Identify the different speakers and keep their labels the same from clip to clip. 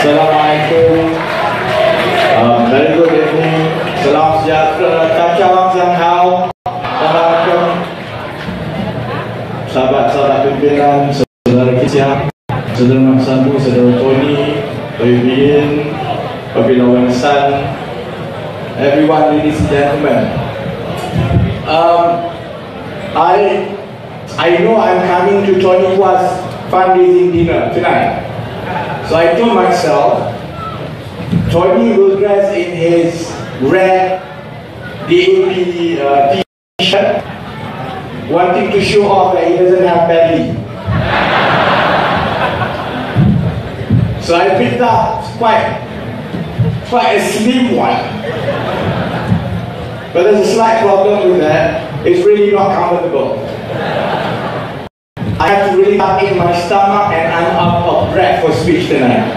Speaker 1: Assalamualaikum. Very good evening. Salam sejahtera. Kacau Sang Hao. Assalamualaikum. Sahabat-sahabat pimpinan, saudara Kisah, saudara Maksamu, saudara Tony, Perhimpunan, Perhimpunan San, everyone, ladies and gentlemen. I know I'm coming to Tony Hua's fundraising dinner tonight. So I told myself, Tony will dress in his red DAP t-shirt, wanting to show off that he doesn't have belly. So I picked up quite a slim one. But there's a slight problem with that. It's really not comfortable. I have to really tuck in my stomach and I'm out of breath for speech tonight.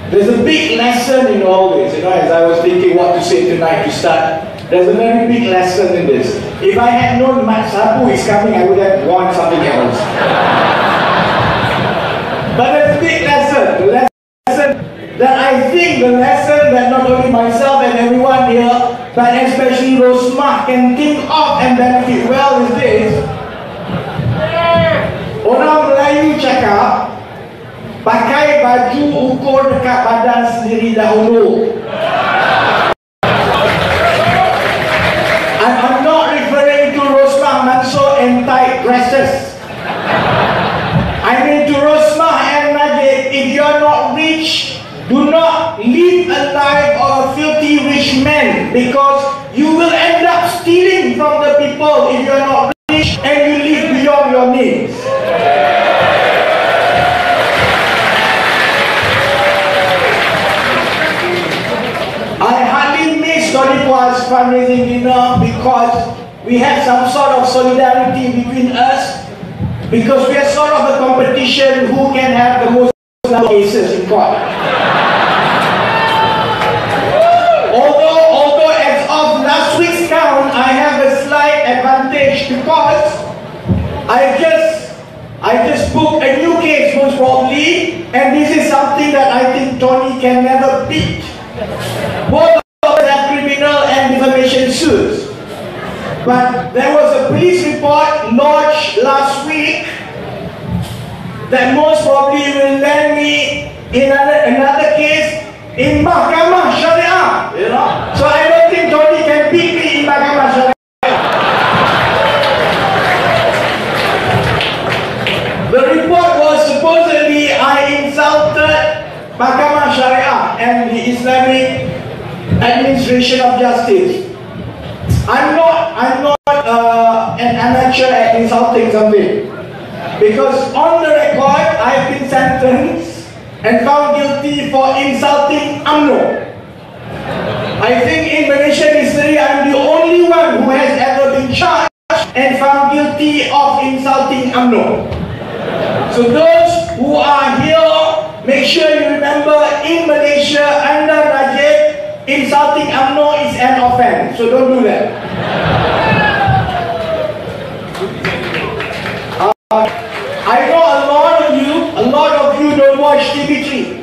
Speaker 1: There's a big lesson in all this, as I was thinking what to say tonight to start. There's a very big lesson in this. If I had known Mat Sabu is coming, I would have worn something else. But there's a big lesson. The lesson that I think that not only myself and everyone here, but especially Rosmah can think of and benefit well is this. Orang Melayu cakap, pakai baju ukur dekat badan sendiri dahulu. I'm not referring to Rosmah Masuk and tight dresses. I mean to Rosmah and Najib, if you are not rich, do not live a life of a filthy rich man, because you will end up stealing from the people if you are not rich and you live beyond your means. I hardly miss Tony Hua's fundraising dinner because we have some sort of solidarity between us, because we are sort of a competition who can have the most cases in court. Although as of last week's count, I have a slight advantage because I just booked a new case most probably, and this is something that I think Tony can never beat. Both of us have criminal and defamation suits. But there was a police report lodged last week that most probably will land me in another case in Mahkamah Syariah. So I don't think Tony can beat me in Mahkamah Syariah. The report was supposedly I insulted Mahkamah Syariah and the Islamic Administration of Justice. I'm not an amateur at insulting something, because on the record I've been sentenced and found guilty for insulting UMNO. I think in Malaysian history I'm the only one who has ever been charged and found guilty of insulting UMNO. So those who are here, make sure you remember, in Malaysia under Najib, insulting UMNO is an offense, so don't do that. I know a lot of you don't watch TV3.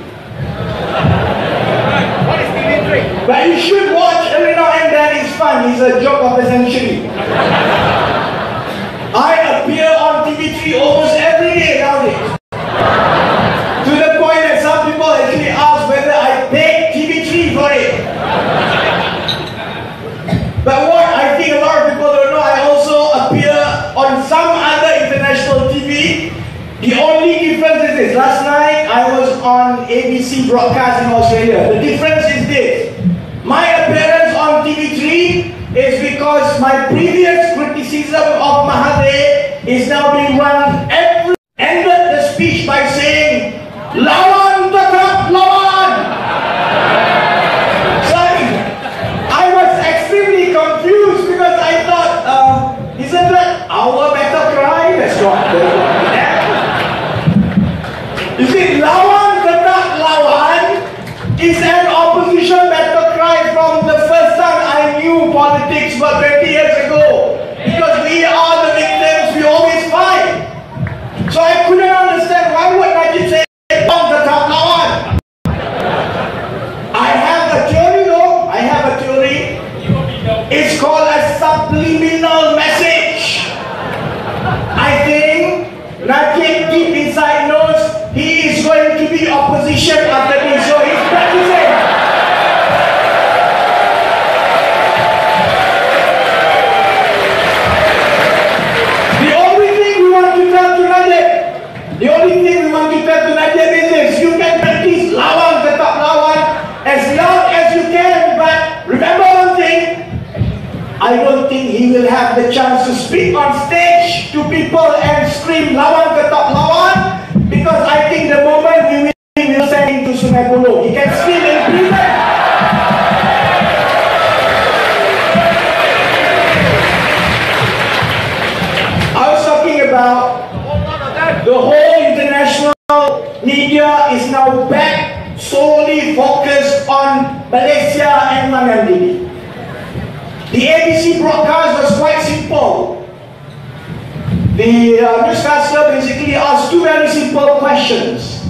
Speaker 1: What is TV3? But you should watch every now and then, it's fun, it's a joke of the century. I appear on TV3 almost every day nowadays. To the point that some people actually ask whether I paid TV3 for it. But what I think a lot of people don't know, I also appear on some other international TV. The only difference is this. Last night I was on ABC broadcast in Australia. The difference is this. My appearance on TV3 is because my previous criticism of Mahathir is now being run. Ended the speech by saying, "Lawan tetap lawan." So I was extremely confused because I thought, isn't that our better cry? That's not that. You see, "Lawan tetap lawan" is an opposition battle cry from the first time I knew politics about 20 years ago. Because we are the victims, we always fight. So I couldn't understand why would Najib say "Lawan tetap I don't think he will have the chance to speak on stage to people and scream lawan ketak lawan, because I think the moment we will send him to Sungai Buloh, he can scream in prison. I was talking about the whole international media is now back solely focused on Malaysia and Manandini. The ABC broadcast was quite simple. The newscaster basically asked two very simple questions.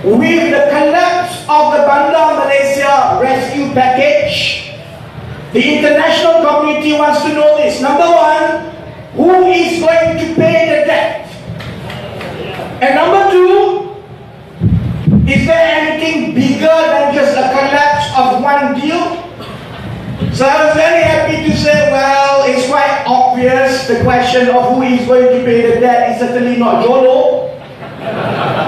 Speaker 1: With the collapse of the Bandar Malaysia rescue package, the international community wants to know this. Number one, who is going to pay the debt? And number two, is there anything bigger than just a collapse of one deal? So I was very happy to say, well, it's quite obvious the question of who is going to pay the debt is certainly not Jolo.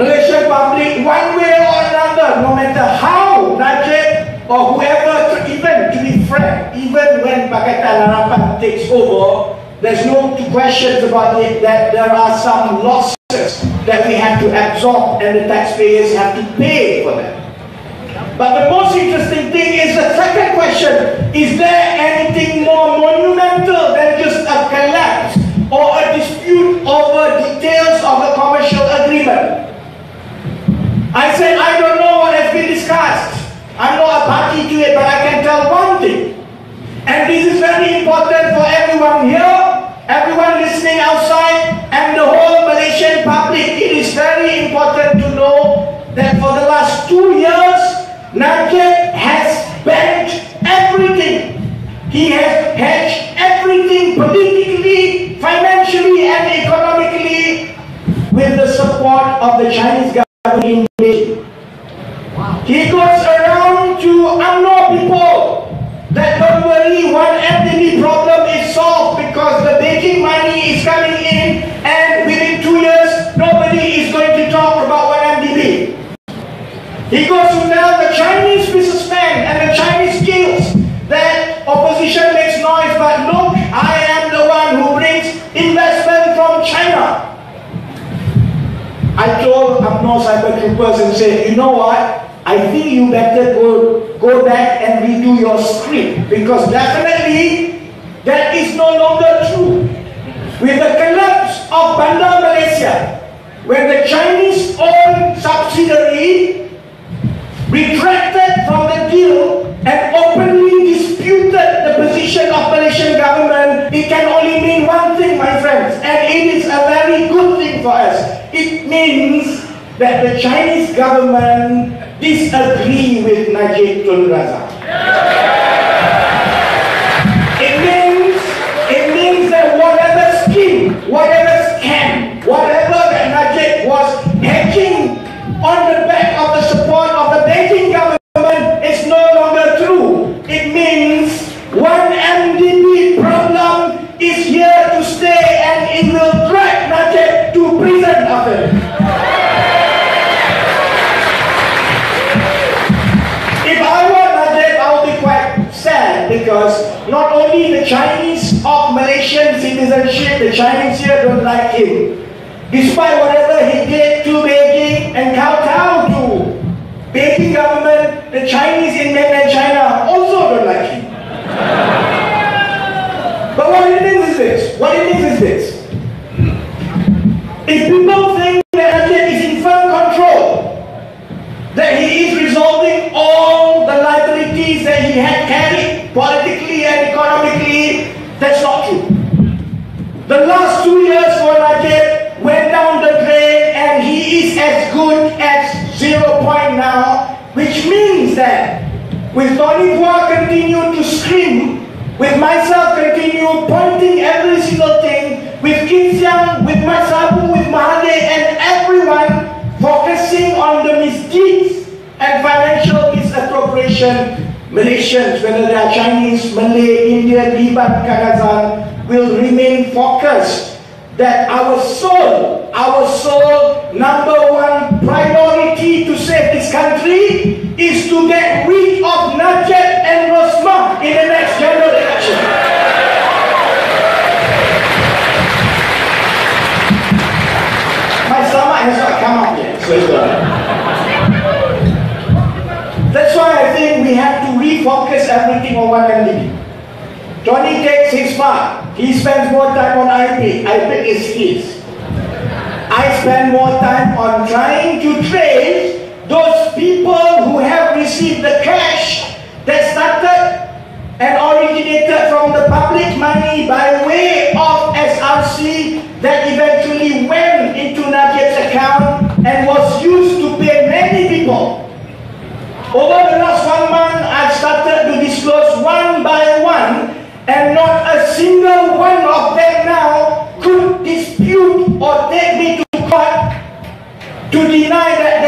Speaker 1: Malaysian public, one way or another, no matter how Najib or whoever, even to be frank, even when Pakatan Harapan takes over, there's no two questions about it that there are some losses that we have to absorb and the taxpayers have to pay for them. But the most interesting thing is the second question. Is there anything more monumental than just a collapse or a dispute over details of a commercial agreement? I said, I don't know what has been discussed. I'm not a party to it, but I can tell one thing. And this is very important for everyone here, everyone listening outside, and the whole Malaysian public. It is very important to know that for the last 2 years, Najib has banked everything. He has hedged everything politically, financially and economically with the support of the Chinese government in Beijing. He goes around to Annuar people that don't worry, one MDB problem is solved because the Beijing money is coming in and within 2 years nobody is going to talk about one MDB. He goes to tell the Chinese businessmen and the Chinese kings that opposition makes noise, but look, I am the one who brings investment from China. I told UMNO cyber troopers and said, you know what? I think you better go back and redo your script, because definitely that is no longer true. With the collapse of Bandar Malaysia, when the Chinese-owned subsidiary retracted from the deal and openly disputed the position of Malaysian government, it can only mean one thing, my friends, and it is a very good thing for us. It means that the Chinese government disagree with Najib Tun Razak. It means that whatever scheme, whatever scam, whatever that Najib was hedging on the back of the support of the Beijing government is no longer true. It means one MDB problem is here to stay and it will drag Najib to prison after it. If I were Najib, I would be quite sad, because not only the Chinese of Malaysian citizenship, the Chinese here don't like him. Despite whatever he did to Beijing and kowtow to Beijing government, the Chinese in mainland China also don't like him. But what it means is this. What it means is this. If people think that Najib is in firm control, that he is resolving all the liabilities that he had carried politically and economically, that's not true. The last 2 years for Najib went down the drain and he is as good as 0 point now, which means that with Tony Guan continue to scream, with myself continue pointing every single thing, with Kim Siang, with Masabu, with Mahathir and everyone focusing on the misdeeds and financial misappropriation, Malaysians, whether they are Chinese, Malay, Indian, Liban, Kerajaan, will remain focused that our sole number one priority to save this country is to get rid of Najib and Rosmah in the next general election. focus everything on one MDB. Johnny takes his part. He spends more time on IP. IP is his. I spend more time on trying to trace those people who have received the cash that started and originated from the public money by way of SRC that eventually went into Najib's account and was used to pay many people. Over the last 1 month, I've started to disclose one by one, and not a single one of them now could dispute or take me to court to deny that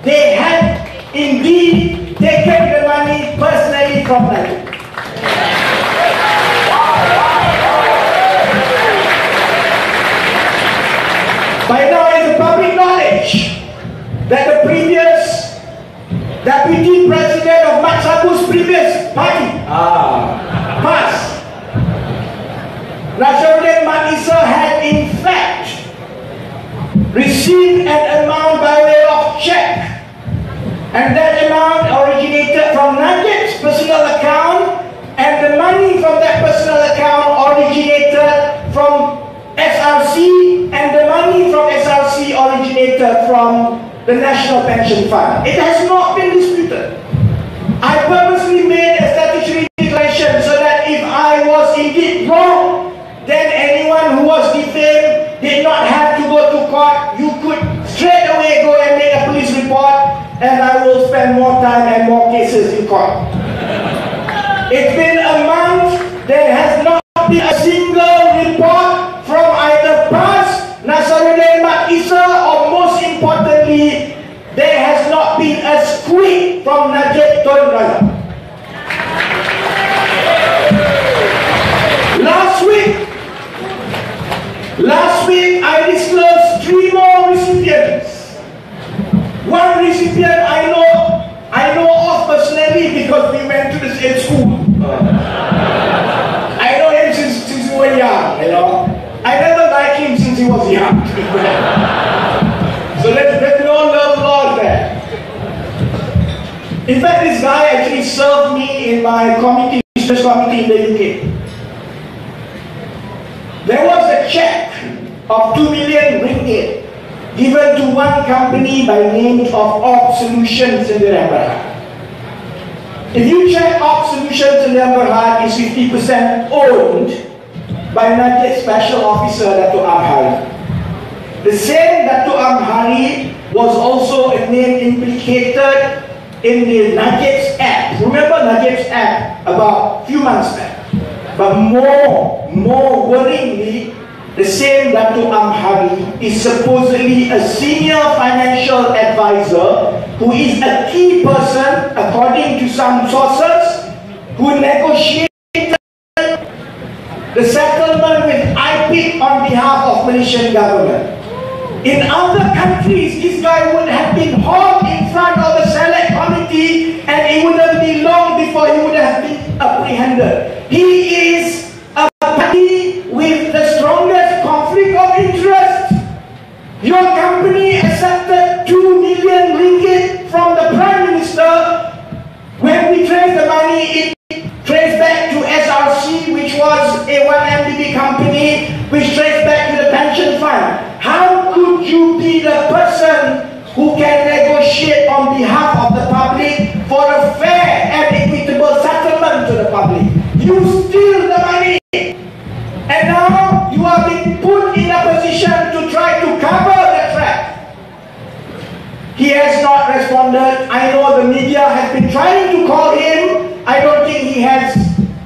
Speaker 1: they had indeed taken the money personally from Najib. By now it's public knowledge that the previous Deputy President of Mat Sabu's previous party, MAS, Nasaruddin Mat Isa, had in fact received an amount by way of check, and that amount originated from Najib's personal account, and the money from that personal account originated from SRC, and the money from SRC originated from the National Pension Fund. It has not been disputed. I purposely made a statutory declaration so that if I was indeed wrong, then anyone who was defamed did not have to go to court. You could straight away go and make a police report, and I will spend more time and more cases in court. It's been a month. There has not been a single report from either PAS, Nasaruddin Mat Isa, or most importantly, there has not been a squeak from Najib Tun Razak. Last week I disclosed 3 more recipients. One recipient I know of personally because we went to the same school. I know him since we were young, you know. I never liked him since he was young. So there's no love lost there. In fact, this guy actually served me in my business committee in the UK. There was a check of 2 million ringgit given to one company by name of Op Solutions in the Lemah. If you check Op Solutions in the Lemah, is 50% owned by Najib's Special Officer Dato' Amhari. The same Dato' Amhari was also a name implicated in the Najib's Act. Remember Najib's Act about a few months back? But more worryingly, the same Dato' Amhari is supposedly a senior financial advisor who is a key person, according to some sources, who negotiated the settlement with IPIC on behalf of Malaysian government. In other countries, this guy would have been hauled in front of a select committee and it wouldn't be long before he would have been apprehended. He is a party with the strongest conflict of interest. Your company accepted 2 million ringgit from the Prime Minister. When we trace the money, it traced back to SRC, which was a 1MDB company, which traced back to the pension fund. How could you be the person who can negotiate on behalf of the public for a fair and equitable settlement to the public? You steal the money, and now you are being put in a position to try to cover the trap. He has not responded. I know the media has been trying to call him. I don't think he has,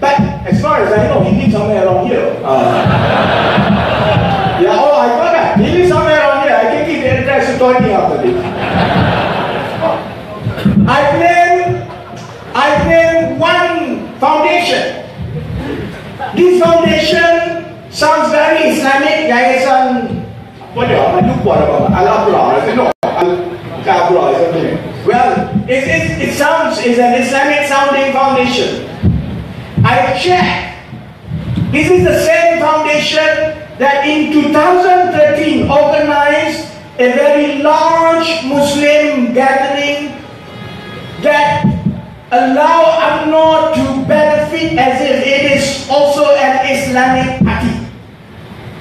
Speaker 1: but as far as I know, he lives somewhere around here. Yeah, oh, I got that. He lives somewhere around here. I think he tries to talk me after this. I named one foundation. This foundation sounds very Islamic. Yayasan, what do you call it? Al-Abrar. I said no. Al-Abrar is something. Well, it sounds, it's an Islamic sounding foundation. I checked. This is the same foundation that in 2013 organized a very large Muslim gathering that allow UMNO to benefit as if it is also an Islamic party.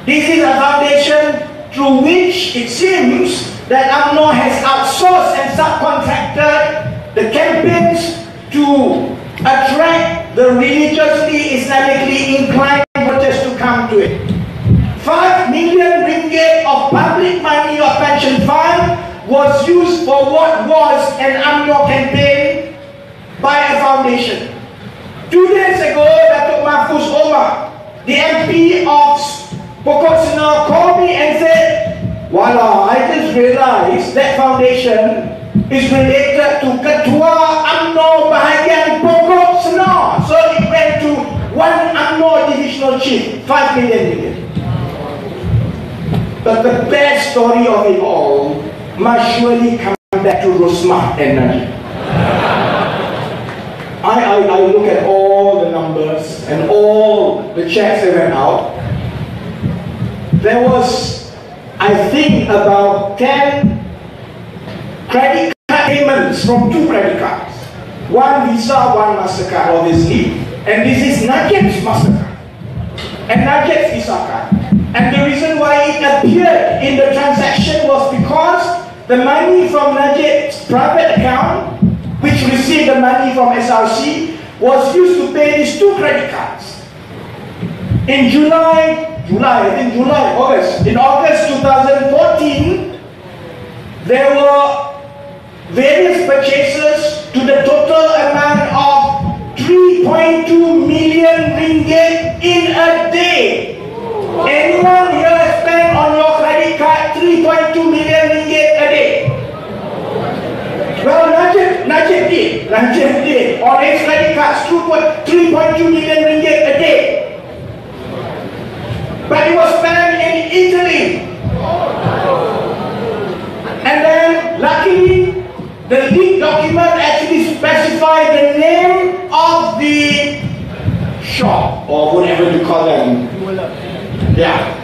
Speaker 1: This is a foundation through which it seems that UMNO has outsourced and subcontracted the campaigns to attract the religiously Islamically inclined voters to come to it. 5 million ringgit of public money of pension fund was used for what was an UMNO campaign by a foundation. 2 days ago, Datuk Mahfuz, the MP of Pokok Senau, called me and said, "Wallah, I just realized that foundation is related to Ketua UMNO bahagian Pokok Senau." So it went to one UMNO divisional chief, 5 million ringgit. But the best story of it all must surely come back to Rosmah and Najib. I look at all the numbers and all the checks that went out. There was, I think, about 10 credit card payments from 2 credit cards. One Visa, one MasterCard, obviously. And this is Najib's MasterCard and Najib's Visa card. And the reason why it appeared in the transaction was because the money from Najib's private account, which received the money from SRC, was used to pay these 2 credit cards. In August 2014, there were various purchases to the total amount of 3.2 million ringgit in a day. Anyone here spend on your credit card 3.2 million ringgit a day? Well, Najib did on his credit cards 3.2 million ringgit a day. But it was spent in Italy. And then, luckily, the leaked document actually specified the name of the shop, or whatever you call them. Yeah.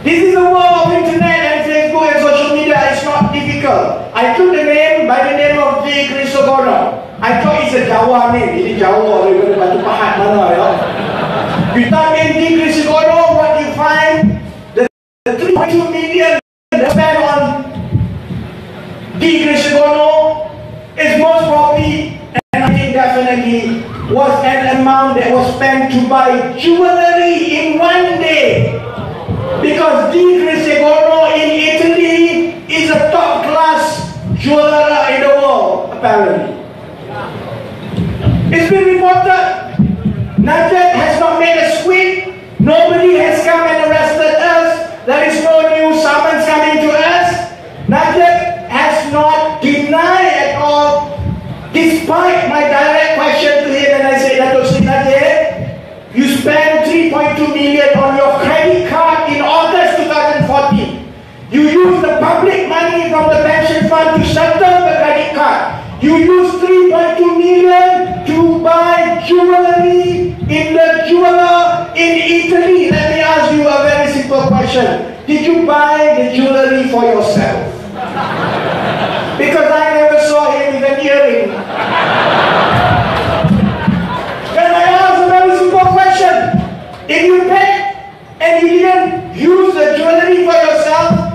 Speaker 1: This is the world of internet and Facebook and social media. It's not difficult. I took the name by the name of the Crisogono. I thought it's a Jawa name. Ini Jawa daripada Batu Pahat mana ya. You type in the Crisogono, what you find? The 3.2 million spent on the Crisogono is most probably, and I think definitely, was an amount that was spent to buy jewelry in one day. Because Di Crisogono in Italy is a top class jeweler in the world, apparently. It's been reported Najib has not made a squeak. Nobody has come and arrested us. There is no new summons coming to us. Najib has not denied at all, despite my direct question to him, and I said, Datuk Najib, you spent 3.2 million on your credit card in August 2014. You used the public money from the pension fund to settle the credit card. You used 3.2 million to buy jewelry in the jeweler in Italy. Let me ask you a very simple question. Did you buy the jewelry for yourself? Because I never saw him with an earring. Then I ask a very simple question. If you paid and you didn't use the jewelry for yourself,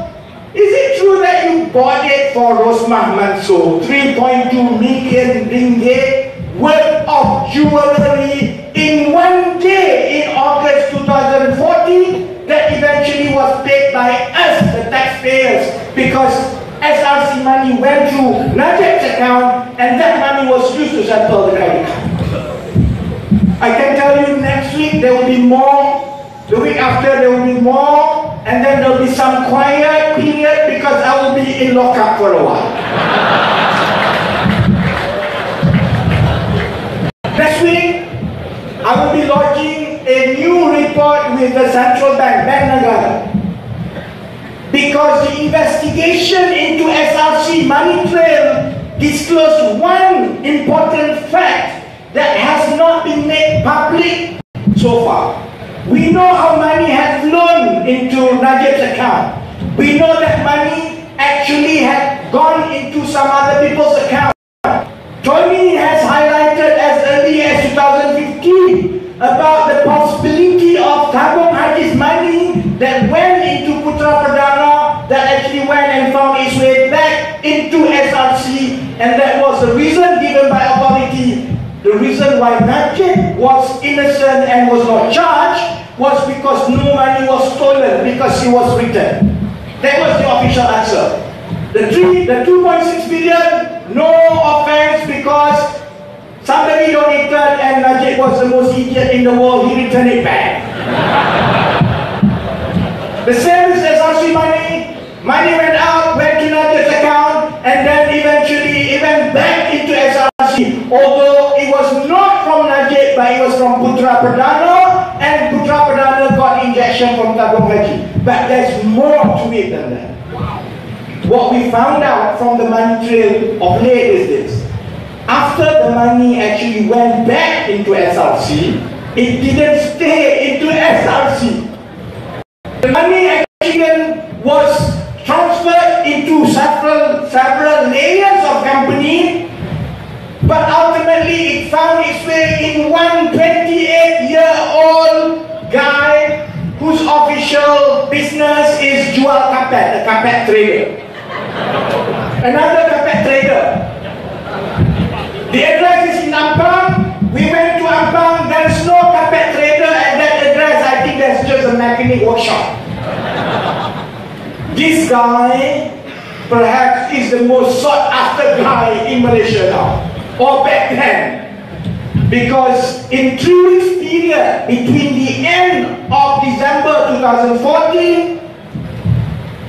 Speaker 1: is it true that you bought it for Rosmah Masuk 3.2 million ringgit worth of jewelry in one day in August 2014 that eventually was paid by us, the taxpayers, because SRC money went through Najib's account and that money was used to settle the credit card? I can tell you next week there will be more. The week after there will be more, and then there will be some quiet period because I will be in lockup for a while. Next week, I will be lodging a new report with the Central Bank, NEGARA, because the investigation into SRC money trail disclosed one important fact that has not been made public so far. We know how money had flown into Najib's account. We know that money actually had gone into some other people's account. Tony has and that was the reason given by authority. The reason why Najib was innocent and was not charged was because no money was stolen, because he was returned. That was the official answer. The 2.6 billion, no offense, because somebody donated and Najib was the most idiot in the world, he returned it back. The same as SRC money went out, went to Najib's account, and then eventually it went back into SRC. Although it was not from Najib, but it was from Putra Perdana, and Putra Perdana got injection from Tabung Haji. But there's more to it than that. What we found out from the money trail of late is this. After the money actually went back into SRC, it didn't stay into SRC. The money actually was transferred into several layers of company, but ultimately it found its way in one 28-year-old guy whose official business is jual kapet, a kapet trader. Another kapet trader. The address is in Ampang. We went to Ampang. There's no carpet trader at that address. I think that's just a mechanic workshop. This guy perhaps is the most sought after guy in Malaysia now, or back then, because in 3 weeks period between the end of December 2014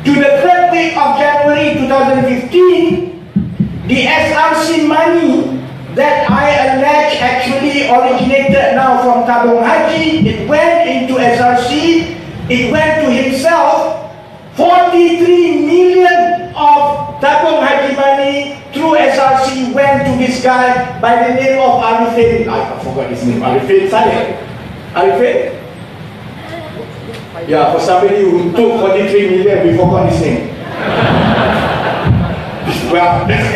Speaker 1: to the 3rd week of January 2015, the SRC money that I allege actually originated now from Tabung Haji, it went into SRC, it went to himself. 43 million of Tabung Haji money through SRC went to this guy by the name of Arifin. I forgot his name. Arifin Saleh. Arifin? Yeah, for somebody who took 43 million, we forgot his name. Well, there's a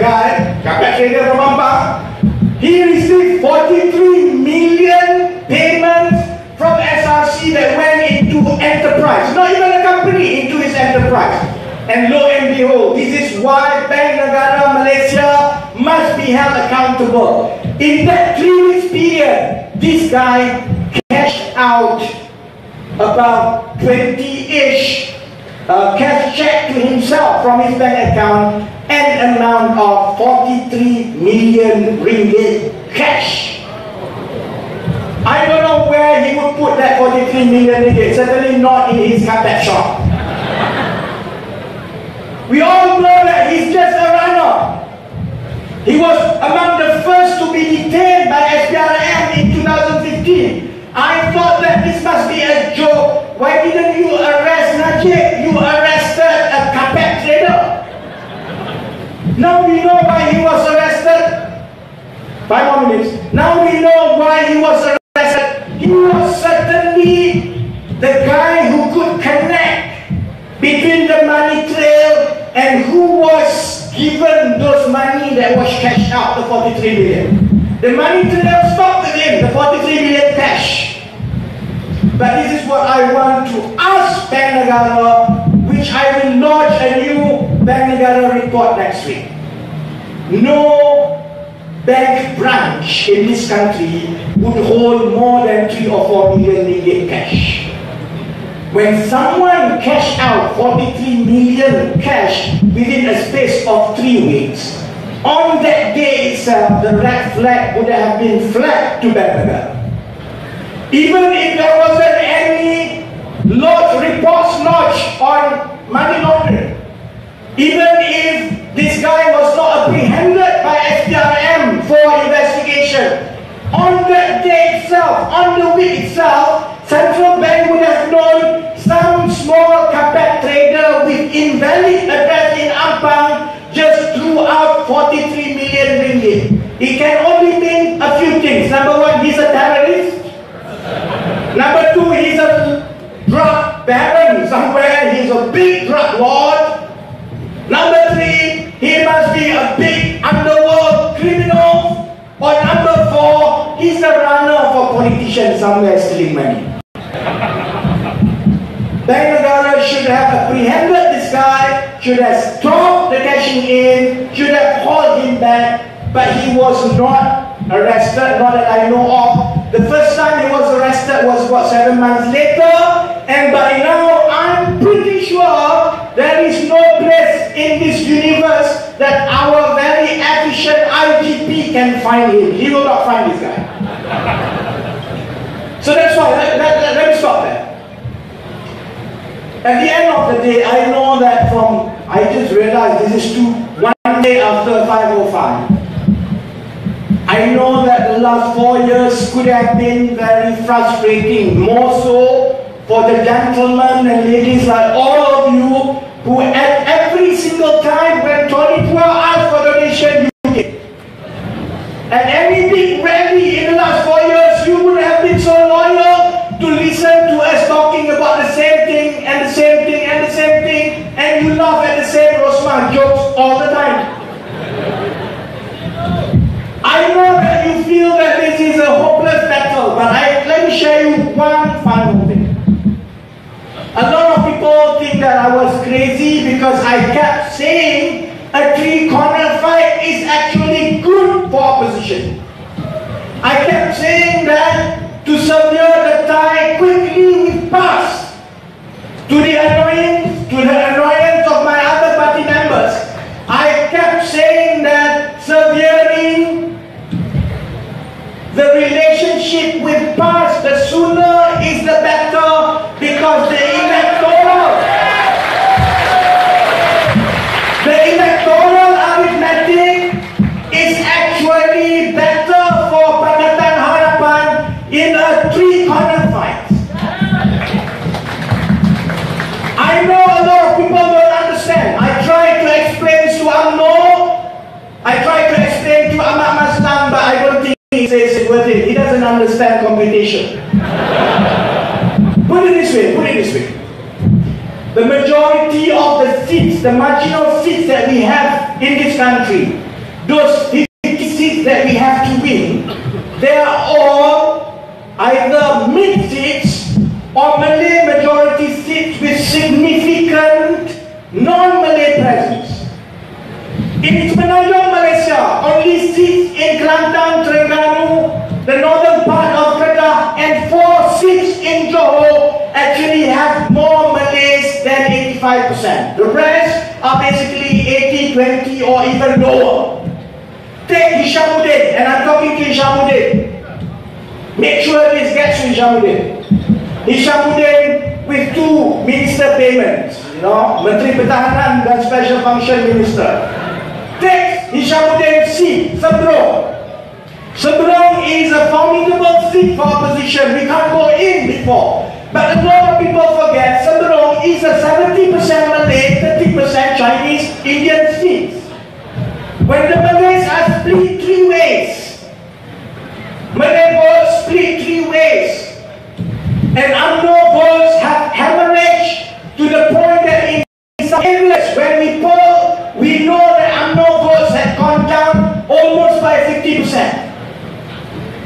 Speaker 1: guy, carpet trader from Ampang. He received 43 million payments from SRC that went into enterprise, not even a company, into his enterprise. And lo and behold, this is why Bank Negara Malaysia must be held accountable. In that 3 weeks period, this guy cashed out about 20-ish cash check to himself from his bank account, an amount of 43 million ringgit cash. I don't know where he would put that 43 million ringgit, certainly not in his carpet shop. We all know that he's just a runner. He was among the first to be detained by SPRM in 2015. I thought that this must be a joke. Why didn't you arrest Najib? You arrested a carpet trader. Now we know why he was arrested. 5 more minutes. Now we know why he was arrested. He was certainly the guy who could connect between the money trail and who was given those money that was cashed out, the 43 million. The money trail stopped with him, the 43 million cash. But this is what I want to ask Bank Negara, which I will launch a new Bank Negara report next week. No bank branch in this country would hold more than 3 or 4 million ringgit cash. When someone cashed out 43 million cash within a space of 3 weeks, on that day itself, the red flag would have been flagged to Bank Negara. Even if there wasn't any reports lodged on money laundering, even if this guy was not apprehended by SPRM for investigation, on that day itself, on the week itself, Central Bank would have known some small carpet trader with invalid address in Ampang just threw out 43 million ringgit. It can only mean a few things. Number one, he's a terrorist. Number two, he's a drug baron somewhere. He's a big drug lord. Number three, he must be a big underworld criminal. Or number four, he's a runner for politicians somewhere stealing money. Bank Negara should have apprehended this guy should have stopped the cashing in, should have called him back, but he was not arrested, not that I know of. The first time he was arrested was about 7 months later, and by now I'm pretty sure there is no place in this universe that our very efficient IGP can find him. He will not find this guy. So that's why, let me stop there. At the end of the day, I know that I just realized this is one day after 505. I know that the last 4 years could have been very frustrating, more so for the gentlemen and ladies like all of you who at every single time when Tony Pua asked for donation, you gave. And any big rally in the last 4 years, you would have been so loyal to listen to us talking about the same thing and the same thing and the same thing, and you laugh at the same Rosmah jokes all the time. I know that you feel that this is a hopeless battle, but let me share you one final thing. A lot of people think that I was crazy because I kept saying a three-corner fight is actually good for opposition. I kept saying that to sever the tie quickly with pass, to the annoyance of my other party members. I kept saying that severing the relationship with pass, the sooner is the better, because the electoral arithmetic is actually better for Pakatan Harapan in a three-corner fight. I know a lot of people don't understand. I tried to explain to UMNO, I tried to explain to Ahmad Maslan, but I don't think he says it worth it. He doesn't understand computation. Put it this way. The majority of the seats, the marginal seats that we have in this country, those 50 seats that we have to win, they are all either mid seats or Malay majority seats with significant non-Malay presence. In Semenanjung Malaysia, only seats in Kelantan, Terengganu, the northern part of Kedah, and 4 seats in Johor actually have more Malays than 85%. The rest are basically 80, 20 or even lower. Take Hishamuddin, and I'm talking to Hishamuddin. Make sure this gets to Hishamuddin. Hishamuddin with 2 minister payments, Menteri Pertahanan dan Special Function Minister. Take Hishamuddin seat, Seberong. Seberong is a formidable seat for opposition. We can't go in before. But a lot of people forget Seberong is a 70% Malay, 30% Chinese Indian seats. When the Malays are split 3 ways, Malay votes split 3 ways, and UMNO votes have hemorrhaged to the point that in some areas when we poll, we know that UMNO votes have gone down almost by 50%.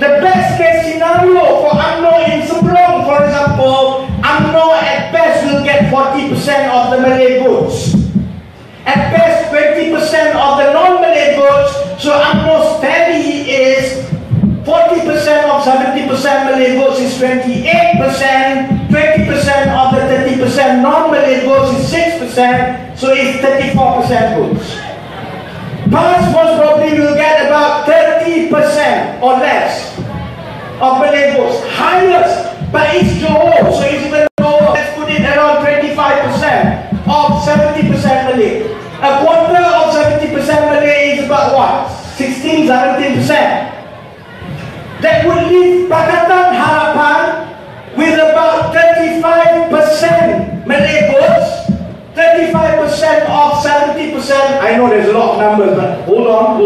Speaker 1: The best case scenario for UMNO in Seberong, for example, UMNO at best will get 40% of the Malay votes. At best 20% of the non-Malay votes, so UMNO's tally is 40% of 70% Malay votes is 28%, 20% of the 30% non-Malay votes is 6%, so it's 34% votes. PAS most probably will get about 30% or less of Malay votes. Highest, but it's Johor, so it's even lower. Let's put it around 25% of 70% Malay. A quarter of 70% Malay is about what? 16, 17%. That would leave Pakatan Harapan with about 35% Malay votes, 35% of 70%. I know there's a lot of numbers, but hold on.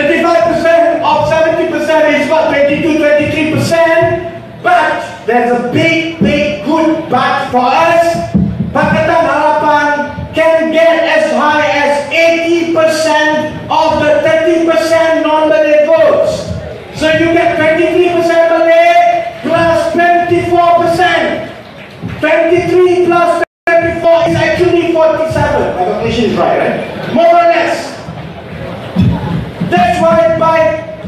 Speaker 1: 35% of 70% is about 22, 23%. But there's a big good but for us. Pakatan Harapan can get as high as 80% of the 30% non-Malay votes. So you get 23% Malay plus 24%. 23 plus 24 is actually 47%. right, right? More or less. That's why by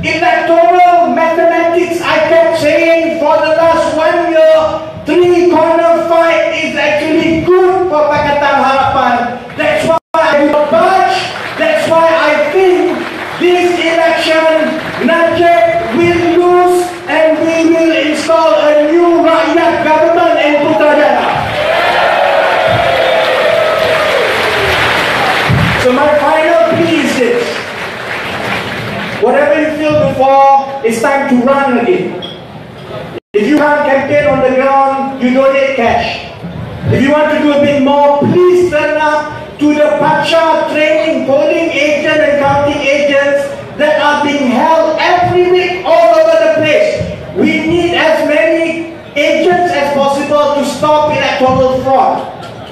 Speaker 1: electoral mathematics, I kept saying for the last 1 year, three-corner fight is actually good for Pakatan Harapan. That's why I will budge. That's why I think this election, Najib will lose and we will install a new Rakyat government in Putrajaya. So my final plea is this. Whatever you feel before, it's time to run again. If you have campaign on the ground, you donate cash. If you want to do a bit more, please turn up to the Pacha training polling agent and counting agents that are being held every week all over the place. We need as many agents as possible to stop electoral fraud.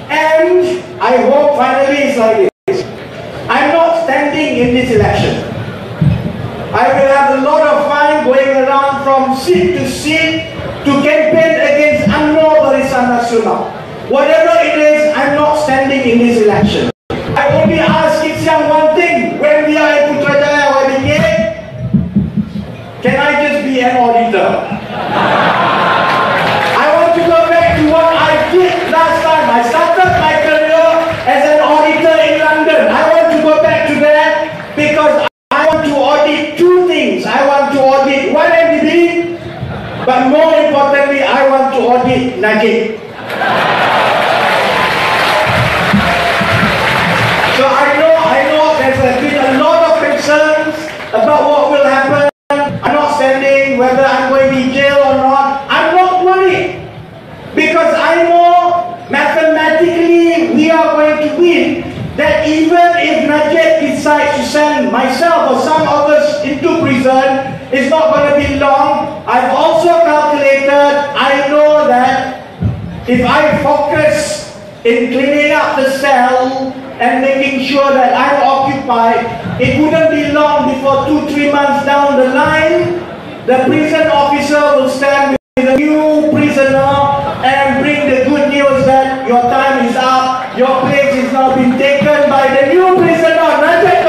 Speaker 1: And I hope finally it's like this. I'm not standing in this election. I will have a lot of fun going around from seat to seat to campaign against Annuar Barisan Nasional. Whatever it is, I'm not standing in this election. I only ask Isyang one thing. When we are in Putrajaya YBK, can I just be an auditor? I want to go back to what I did last time. I started my career as an auditor in London. I want to go back to that because I want to audit two things. I want to audit one MDB, but more importantly, I want to audit Najib. So I know there's been a lot of concerns about what will happen. I'm not standing whether I'm going to jail or not. I'm not worried because I know mathematically we are going to win. That even if Najib decides to send myself or some others into prison, it's not going to be long. I've also calculated, I know that if I focus in cleaning up the cell and making sure that I'm occupied, it wouldn't be long before 2-3 months down the line, the prison officer will stand with a new prisoner and bring the good news that your time is up, your place is now been taken by the new prisoner, Najib.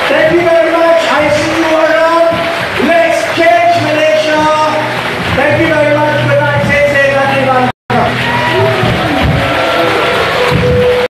Speaker 1: Thank you very much.